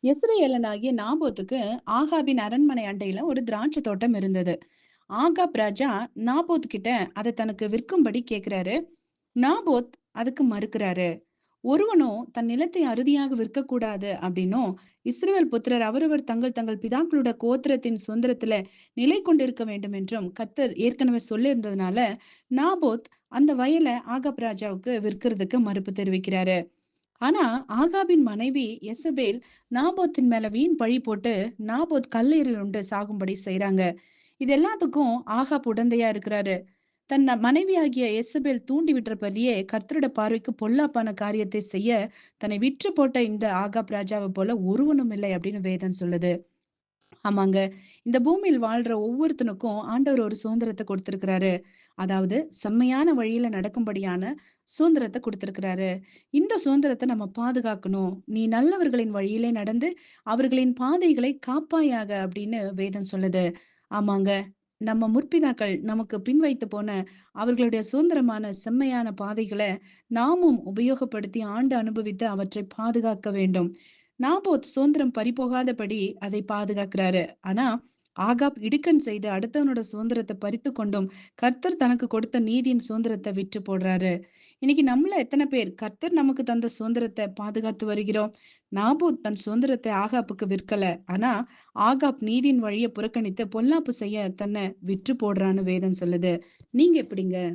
யெஸ்ரயேலனாகிய நாபோத்துக்கு ஆகாபின் அரண்மனை அண்டையில ஒரு திராட்சை தோட்டம் இருந்தது. ஆகாப் ராஜா நாபோத் கிட்ட அதை தனக்கு விற்கும்படி கேக்குறாரு. நாபோத் அதுக்கு மறுக்கிறாரு. ஒருவனும் தன் நிலத்தை அறுதியாக விற்கக்கூடாது அப்படின்னும், இஸ்ரவேல் புத்திரர் அவரவர் தங்கள் தங்கள் பிதாக்களோட கோத்திரத்தின் சுதந்திரத்துல நிலை கொண்டிருக்க வேண்டும் என்றும் கர்த்தர் ஏற்கனவே சொல்லியிருந்ததுனால, நாபோத் அந்த வயலை ஆகாப் ராஜாவுக்கு விற்கிறதுக்கு மறுப்பு தெரிவிக்கிறாரு. ஆனா ஆகாபின் மனைவி யெசபேல் நாபோத்தின் மேல வீண் பழி போட்டு நாபோத் கல்லெறியில் உண்டு சாகும்படி செய்றாங்க. இது எல்லாத்துக்கும் ஆகாப் உடந்தையா இருக்கிறாரு. தன் மனைவியாகிய யெசபேல் தூண்டி விட்டபடியே கர்த்தருடைய பார்வைக்கு பொல்லாப்பான காரியத்தை செய்ய தன்னை விற்று போட்ட இந்த ஆகாப் ராஜாவை போல ஒருவனும் இல்லை அப்படின்னு வேதம் சொல்லுது. ஆமாங்க. இந்த பூமியில் வாழ்ற ஒவ்வொருத்தனுக்கும் ஆண்டவர் ஒரு சுதந்திரத்த குடுத்திருக்கிறாரு. அதாவது செம்மையான வழியில நடக்கும்படியான சுதந்திரத்த குடுத்திருக்கிறாரு. இந்த சுதந்திரத்த நம்ம பாதுகாக்கணும். "நீ நல்லவர்களின் வழியிலே நடந்து, அவர்களின் பாதைகளை காப்பாயாக" அப்படின்னு வேதம் சொல்லுது. ஆமாங்க. நம்ம முற்பிதாக்கள் நமக்கு பின் வைத்து போன அவர்களுடைய சுதந்திரமான செம்மையான பாதைகள நாமும் உபயோகப்படுத்தி ஆண்டு அனுபவித்து அவற்றை பாதுகாக்க வேண்டும். நாபோத் சுதந்திரம் பறிபோகாதபடி அதை பாதுகாக்கிறாரு. ஆனா, ஆகாப் இடுக்கண் செய்து அடுத்தவனோட சுதந்திரத்த பறித்துக் கொண்டும், கர்த்தர் தனக்கு கொடுத்த நீதியின் சுதந்திரத்த விற்று போடுறாரு. இன்னைக்கு நம்மள எத்தன பேர் கர்த்தர் நமக்கு தந்த சுதந்திரத்த பாதுகாத்து வருகிறோம்? நாபோத் தன் சுதந்திரத்தை ஆகாப்புக்கு விற்கல. ஆனா, ஆகாப் நீதியின் வழிய புறக்கணித்து பொல்லாப்பு செய்ய தன்னை விற்று போடுறான்னு வேதம் சொல்லுது. நீங்க எப்படிங்க?